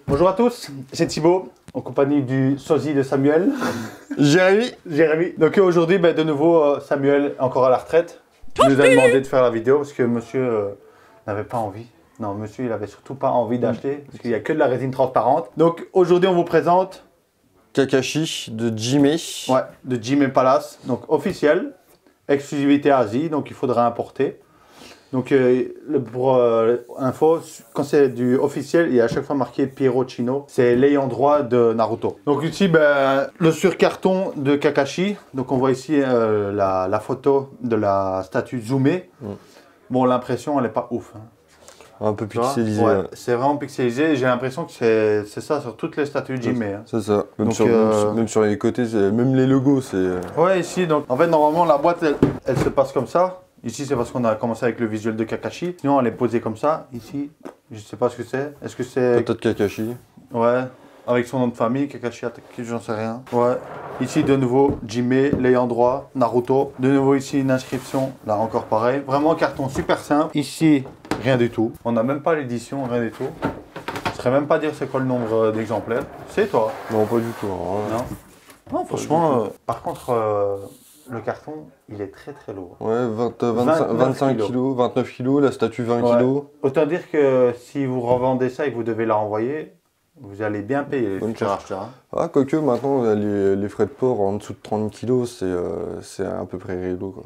Bonjour à tous, c'est Thibaut, en compagnie du sosie de Samuel. Jérémy. Donc aujourd'hui, de nouveau, Samuel est encore à la retraite. Il nous a demandé de faire la vidéo parce que monsieur n'avait pas envie. Non, monsieur, il avait surtout pas envie d'acheter parce qu'il n'y a que de la résine transparente. Donc aujourd'hui, on vous présente Kakashi de Jime. ouais, de Jime Palace, donc officiel, exclusivité Asie, donc il faudra importer. Donc pour info, quand c'est du officiel, il y a à chaque fois marqué Piero Chino, c'est l'ayant droit de Naruto. Donc ici, le surcarton de Kakashi, donc on voit ici la photo de la statue zoomée. Bon, l'impression, elle n'est pas ouf. Hein. Un peu pixelisé. Ouais, c'est vraiment pixelisé. J'ai l'impression que c'est ça sur toutes les statues de Jime. Hein. C'est ça. Même, Donc, même sur les côtés, même les logos, c'est... Ouais, ici, donc en fait, normalement, la boîte, elle se passe comme ça. Ici, c'est parce qu'on a commencé avec le visuel de Kakashi. Sinon, elle est posée comme ça. Ici, je sais pas ce que c'est. Est-ce que c'est... Peut-être Kakashi. Ouais, avec son nom de famille, Kakashi Atake, j'en sais rien. Ouais. Ici, de nouveau, Jime, l'ayant droit, Naruto. De nouveau, ici, une inscription. Là, encore pareil. Vraiment, carton super simple. Ici, rien du tout. On n'a même pas l'édition, rien du tout. Je ne saurais même pas dire c'est quoi le nombre d'exemplaires. C'est toi? Non, pas du tout. Hein. Non. Non, franchement, par contre... le carton, il est très très lourd. Ouais, 25 kilos, 29 kilos, la statue 20 kilos. Autant dire que si vous revendez ça et que vous devez la renvoyer, vous allez bien payer les futurs acheteurs. Hein. Ah, quoique maintenant, les frais de port en dessous de 30 kilos, c'est à peu près réglo. Quoi.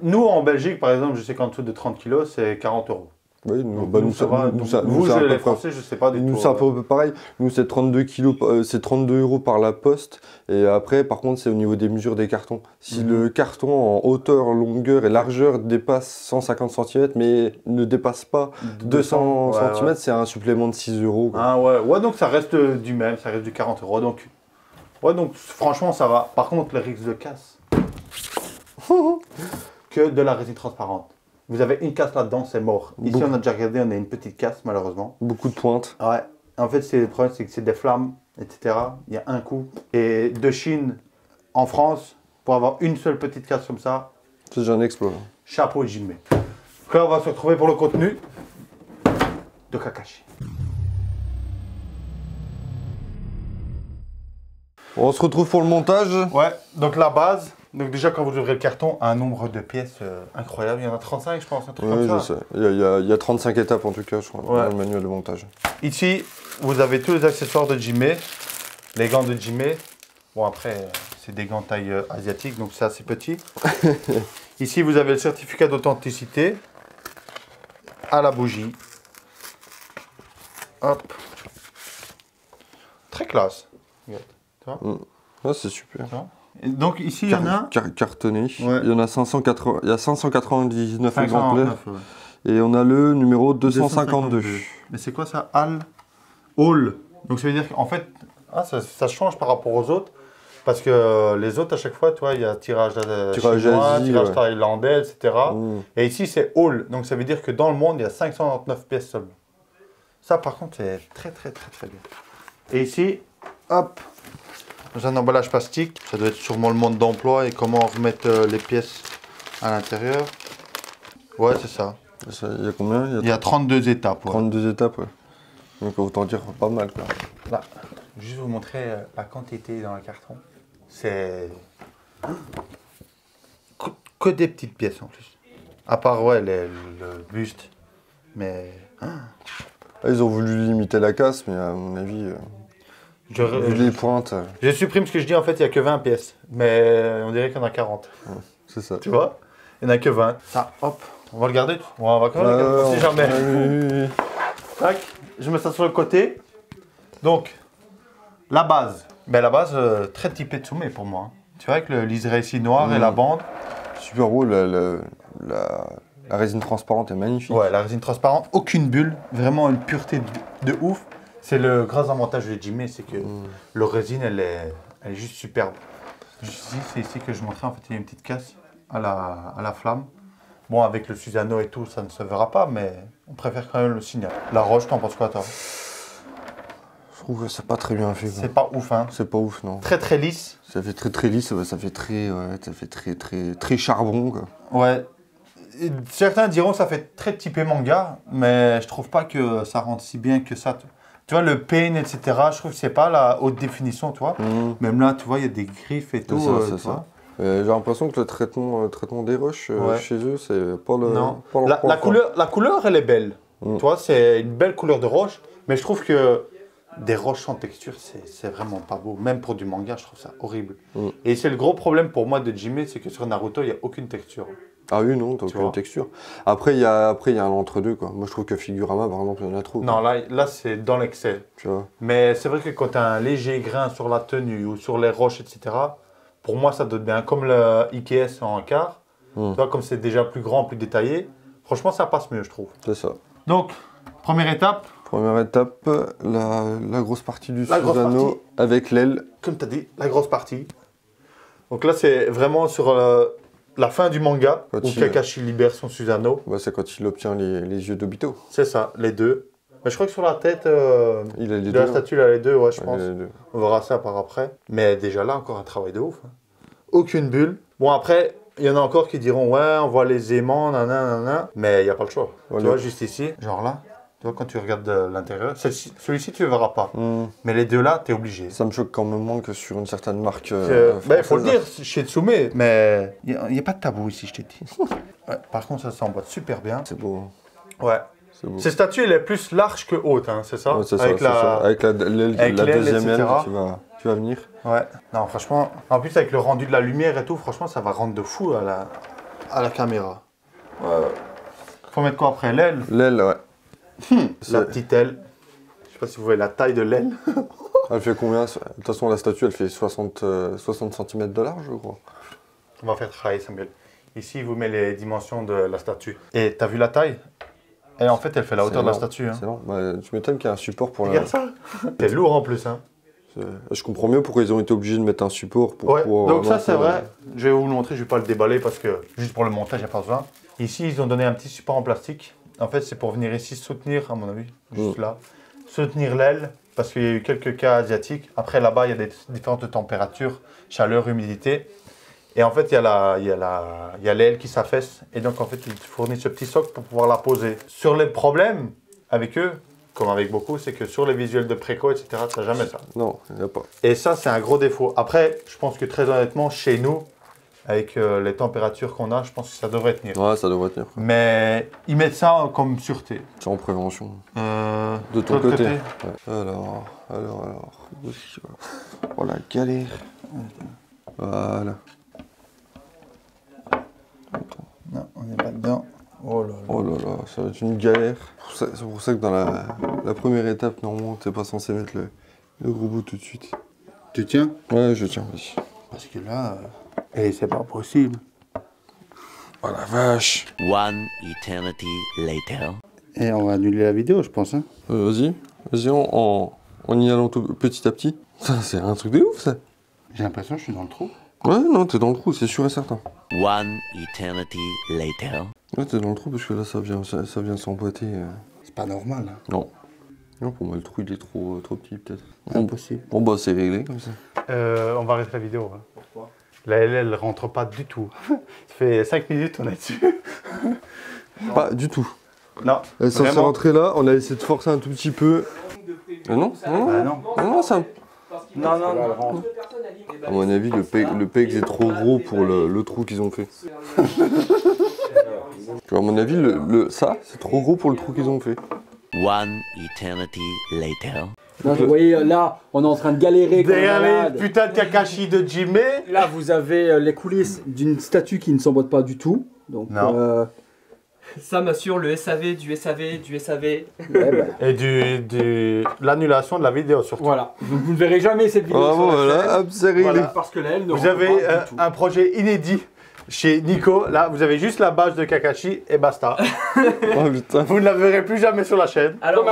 Nous, en Belgique, par exemple, je sais qu'en dessous de 30 kilos, c'est 40 €. Oui, vous, les Français, je ne sais pas du tout. Nous, c'est un peu pareil. Nous, c'est 32 kilos, c'est 32 € par la poste. Et après, par contre, c'est au niveau des mesures des cartons. Si le carton en hauteur, longueur et largeur dépasse 150 cm, mais ne dépasse pas 200 cm, c'est un supplément de 6 €. Quoi. Ah ouais, donc ça reste du même, ça reste du 40 €. Donc franchement, ça va. Par contre, le risque de casse, que de la résine transparente. Vous avez une casse là-dedans, c'est mort. Ici, on a déjà regardé, on a une petite casse, malheureusement. Beaucoup de pointes. Ouais. En fait, le problème, c'est que c'est des flammes, etc. Il y a un coup. Et de Chine, en France, pour avoir une seule petite casse comme ça... C'est déjà un exploit. Chapeau et Jime. Donc là, on va se retrouver pour le contenu de Kakashi. On se retrouve pour le montage. Ouais, donc la base... Donc déjà, quand vous ouvrez le carton, un nombre de pièces incroyable. Il y en a 35, je pense, un truc comme ça. Oui, je sais. Il y a 35 étapes, en tout cas, je crois, dans le manuel de montage. Ici, vous avez tous les accessoires de Jime, les gants de Jime. Bon, après, c'est des gants taille asiatique, donc c'est assez petit. Ici, vous avez le certificat d'authenticité à la bougie. Hop. Très classe. Regarde. Tu vois? Ah, c'est super. Et donc ici, il y en a... Cartonné. Ouais. Il y en a 580, il y a 599 exemplaires. Ouais. Et on a le numéro 252. Mais c'est quoi ça? All. Donc ça veut dire qu'en fait, ça change par rapport aux autres. Parce que les autres, à chaque fois, tu vois, il y a tirage chinois, Asie, tirage thaïlandais, etc. Et ici, c'est all. Donc ça veut dire que dans le monde, il y a 599 pièces seulement. Ça, par contre, c'est très, très, très, très bien. Et ici, hop, dans un emballage plastique. Ça doit être sûrement le mode d'emploi et comment remettre les pièces à l'intérieur. Ouais, c'est ça. Il y a combien? Il y a 32 étapes. Ouais. 32 étapes, ouais. Donc autant dire pas mal, quoi. Là, juste vous montrer la quantité dans le carton. C'est que des petites pièces en plus. À part, ouais, le buste. Mais... Ils ont voulu limiter la casse, mais à mon avis... vu les pointes... Je supprime ce que je dis, en fait, il n'y a que 20 pièces. Mais on dirait qu'il y en a 40. C'est ça. Tu vois? Il n'y en a que 20. Ça, hop, on va le garder. On va quand même le garder, si jamais. Oui. Tac, je mets ça sur le côté. Donc, la base. Ben, la base, très typée Tsume pour moi. Tu vois, avec le liseré ici noir et la bande. Super beau, la résine transparente est magnifique. Ouais, la résine transparente, aucune bulle. Vraiment une pureté de ouf. C'est le gros avantage de Jime, c'est que le résine, elle est juste superbe. Juste ici, c'est ici que je montrais, en fait, il y a une petite casse à la flamme. Bon, avec le Susano et tout, ça ne se verra pas, mais on préfère quand même le signal. La roche, t'en penses quoi, toi? Je trouve que c'est pas très bien fait. C'est pas ouf, hein? C'est pas ouf, non. Très très lisse. Ça fait très lisse, ça fait très charbon, quoi. Ouais. Et certains diront que ça fait très typé manga, mais je trouve pas que ça rentre si bien que ça. Tu vois, le pain, etc., je trouve que c'est pas la haute définition, tu vois. Même là, tu vois, il y a des griffes et tout. C'est ça. J'ai l'impression que le traitement des roches chez eux, c'est pas le. Non. Pas leur La point fort. couleur, elle est belle. Tu vois, c'est une belle couleur de roche. Mais je trouve que des roches sans texture, c'est vraiment pas beau. Même pour du manga, je trouve ça horrible. Et c'est le gros problème pour moi de Jime, c'est que sur Naruto, il n'y a aucune texture. Ah oui, non, t'as aucune texture. Après, il y a un entre-deux, quoi. Moi, je trouve que Figurama, par exemple, il y en a trop. Non, là c'est dans l'excès. Tu vois. Mais c'est vrai que quand tu as un léger grain sur la tenue ou sur les roches, etc., pour moi, ça donne bien. Comme le IKS en quart, tu vois, comme c'est déjà plus grand, plus détaillé, franchement, ça passe mieux, je trouve. C'est ça. Donc, première étape. Première étape, la grosse partie du Susanoo avec l'aile. Comme tu as dit, la grosse partie. Donc là, c'est vraiment sur la fin du manga, où Kakashi libère son Susanoo. Bah, c'est quand il obtient les yeux d'Obito. C'est ça, les deux. Mais je crois que sur la tête il a les de deux, la statue, il a les deux, ouais, je pense. les deux. On verra ça par après. Mais déjà là, encore un travail de ouf. Hein. Aucune bulle. Bon, après, il y en a encore qui diront, ouais, on voit les aimants, nanana. Mais il n'y a pas le choix. Ouais, tu vois, juste ici, genre là. Tu vois, quand tu regardes l'intérieur, celui-ci, tu ne le verras pas. Mais les deux là, tu es obligé. Ça me choque quand même que sur une certaine marque. Il faut le dire, chez Tsume, mais il n'y a pas de tabou ici, je t'ai dit. Ouais, par contre, ça s'emboîte super bien. C'est beau. Ouais. Ces statues, elle est plus large que haute, hein, c'est ça? Ouais, c'est ça. Avec la deuxième aile, tu vas venir. Ouais. Non, franchement, en plus, avec le rendu de la lumière et tout, franchement, ça va rendre de fou à la caméra. Faut mettre quoi après? L'aile? L'aile, ouais. La petite aile. Je sais pas si vous voyez la taille de l'aile. Elle fait combien? De toute façon, la statue, elle fait 60 cm de large, je crois. On va faire travailler, Samuel. Ici, il vous met les dimensions de la statue. Et t'as vu la taille? Et en fait, elle fait la hauteur de la statue. Hein. C'est long. Bah, tu m'étonnes qu'il y a un support pour Regarde ça. C'est lourd en plus. Hein. Je comprends mieux pourquoi ils ont été obligés de mettre un support pour pouvoir... Donc ça, c'est vrai. Je vais vous le montrer. Je vais pas le déballer parce que juste pour le montage, il n'y a pas besoin. Ici, ils ont donné un petit support en plastique. En fait, c'est pour venir ici soutenir, à mon avis, juste là, soutenir l'aile, parce qu'il y a eu quelques cas asiatiques. Après, là-bas, il y a des différentes températures, chaleur, humidité. Et en fait, il y a l'aile qui s'affaisse. Et donc, en fait, ils fournissent ce petit socle pour pouvoir la poser. Sur les problèmes avec eux, comme avec beaucoup, c'est que sur les visuels de préco, etc., tu n'as jamais ça. Non, il n'y a pas. Et ça, c'est un gros défaut. Après, je pense que très honnêtement, chez nous, avec les températures qu'on a, je pense que ça devrait tenir. Ouais, ça devrait tenir. Mais ils mettent ça comme sûreté. C'est en prévention. De ton côté. Ouais. Alors. Oh la galère. Voilà. Non, on n'est pas dedans. Oh là là. Oh là là, ça va être une galère. C'est pour ça que dans la première étape, normalement, t'es pas censé mettre le gros bout tout de suite. Tu tiens? Ouais, je tiens, vas-y. Parce que là, c'est pas possible. Oh la vache. One eternity later. Et on va annuler la vidéo, je pense. Hein. Vas-y, en y allant petit à petit. Ça, c'est un truc de ouf, ça. J'ai l'impression que je suis dans le trou. Ouais, non, t'es dans le trou, c'est sûr et certain. One eternity later. Ouais, t'es dans le trou parce que là, ça vient s'emboîter. C'est pas normal. Hein. Non. Non, pour moi, le trou, il est trop petit, peut-être. Impossible. Bon, bah, c'est réglé, comme ça. On va arrêter la vidéo. Hein. Pourquoi? La L, elle rentre pas du tout. Ça fait 5 minutes, on est dessus. Pas du tout. Non. Elle est censée rentrer là, on a essayé de forcer un tout petit peu. Non, ça... Non. À mon avis, le PEG est trop gros pour le trou qu'ils ont fait. Tu vois, à mon avis, ça, c'est trop gros pour le trou qu'ils ont fait. One eternity later. Donc, vous voyez, là, on est en train de galérer. Derrière les putains de Kakashi de Jime. Là, vous avez les coulisses d'une statue qui ne s'emboîte pas du tout. Donc, Ça m'assure le SAV du SAV du SAV. ouais, bah. Et de l'annulation de la vidéo surtout. Voilà, donc vous ne verrez jamais cette vidéo. Bravo, sur la chaîne. voilà, hop, c'est réglé. Voilà, parce que là, elle ne Vous rentre avez pas du tout. un projet inédit chez Nico. Là, vous avez juste la base de Kakashi et basta. Oh putain. Vous ne la verrez plus jamais sur la chaîne. Alors,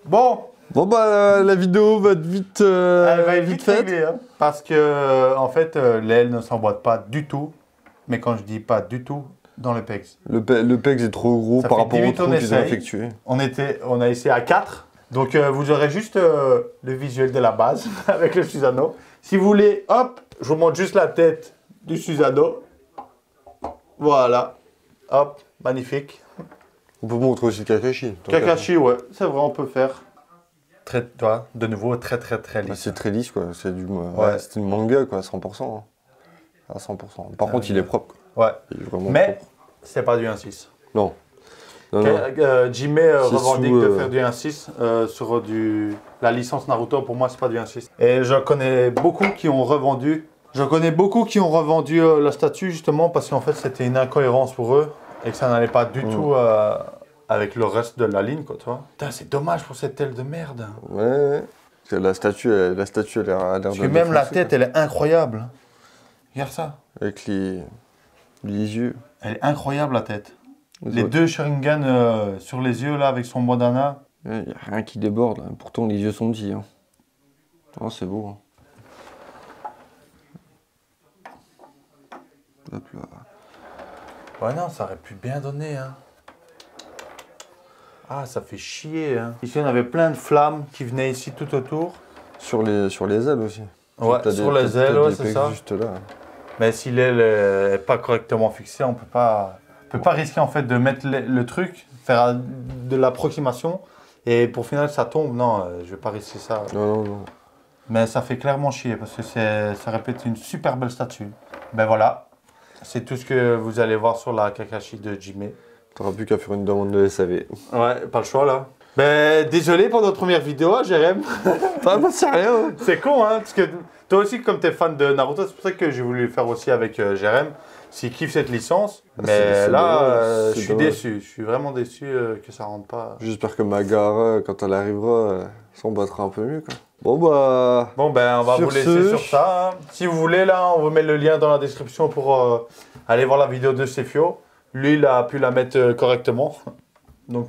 Bon, Bon bah la vidéo va être vite, elle va être vite faite. réglée, hein, parce que en fait, l'aile ne s'emboîte pas du tout. Mais quand je dis pas du tout, dans le PEX. Le PEX est trop gros Ça par fait rapport 10 au minutes trou on qu'ils ont essaye. effectué. On a essayé à 4. Donc vous aurez juste le visuel de la base avec le Susanoo. Si vous voulez, hop, je vous montre juste la tête du Susanoo. Voilà. Hop, magnifique. On peut montrer aussi Kakashi. Kakashi, ouais, c'est vrai, on peut faire. Très, tu vois, de nouveau, très Bah, lisse. c'est très lisse, quoi. C'est du, Ouais. c'est du manga, quoi, à 100%. Hein. À 100%. Par contre, il est propre, quoi. Ouais. Il est vraiment Mais, propre. c'est pas du 1.6. Non. Non, non. Jimmy C'est revendique sous, de faire du 1.6 sur la licence Naruto. Pour moi, c'est pas du 1.6. Et je connais beaucoup qui ont revendu. La statue justement parce qu'en fait c'était une incohérence pour eux et que ça n'allait pas du tout avec le reste de la ligne, quoi, tu vois. Putain, c'est dommage pour cette aile de merde. Ouais, ouais. Parce que la statue, elle a l'air Parce de que même la défoncer, tête, quoi. elle est incroyable. Regarde ça. Avec les yeux. Elle est incroyable la tête. Les Ouais. deux Sharingan sur les yeux là avec son bandana. Il n'y a rien qui déborde, là. Pourtant les yeux sont petits. Hein. Oh, c'est beau. Hein. Hop là. Ouais, non, ça aurait pu bien donner, hein. Ah, ça fait chier, hein. Ici, on avait plein de flammes qui venaient ici tout autour. Sur les ailes aussi. Ouais, T'as sur des- les t'as ailes, des ouais, c'est pecs ça. juste là. Mais si l'aile n'est pas correctement fixée, on peut pas risquer en fait de mettre le truc, faire de l'approximation et pour final ça tombe. Non, je vais pas risquer ça. Non, non, non. Mais ça fait clairement chier parce que ça répète une super belle statue. Ben voilà, c'est tout ce que vous allez voir sur la Kakashi de Jimé. T'auras plus qu'à faire une demande de SAV. Ouais, pas le choix là. Ben désolé pour notre première vidéo, hein, Jérém. Ah bah c'est rien. C'est con, hein, parce que toi aussi, comme tu es fan de Naruto, c'est pour ça que j'ai voulu le faire aussi avec Jérém, s'il kiffe cette licence. Mais c'est là, dommage, je c'est suis dommage. déçu. Je suis vraiment déçu que ça rentre pas. J'espère que Magara, quand elle arrivera, s'en battra un peu mieux, quoi. Bon bah... Bon, ben, on va Sur vous laisser ce- sur ça. Hein. Si vous voulez, là, on vous met le lien dans la description pour aller voir la vidéo de Sefio. Lui, il a pu la mettre correctement. Donc,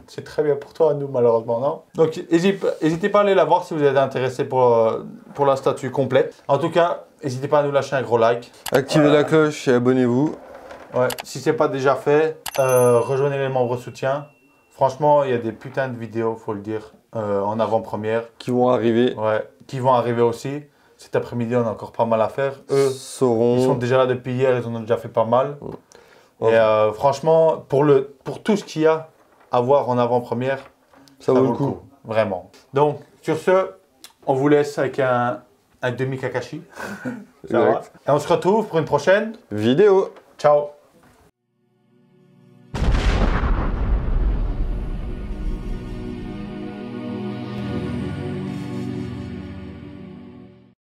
c'est très bien pour toi, nous, malheureusement, non. Donc, n'hésitez pas à aller la voir si vous êtes intéressé pour la statue complète. En tout cas, n'hésitez pas à nous lâcher un gros like. Activez la cloche et abonnez-vous. Ouais, si c'est pas déjà fait, rejoignez les membres soutien. Franchement, il y a des putains de vidéos, faut le dire, en avant-première. Qui vont arriver. Ouais, qui vont arriver aussi. Cet après-midi, on a encore pas mal à faire. Eux, Sauront... ils sont déjà là depuis hier, ils en ont déjà fait pas mal. Ouais. Et franchement, pour tout ce qu'il y a à voir en avant-première, Ça vaut le coup. Vraiment. Donc, sur ce, on vous laisse avec un demi-Kakashi. Ça va. Exact. Et on se retrouve pour une prochaine. Vidéo. Ciao.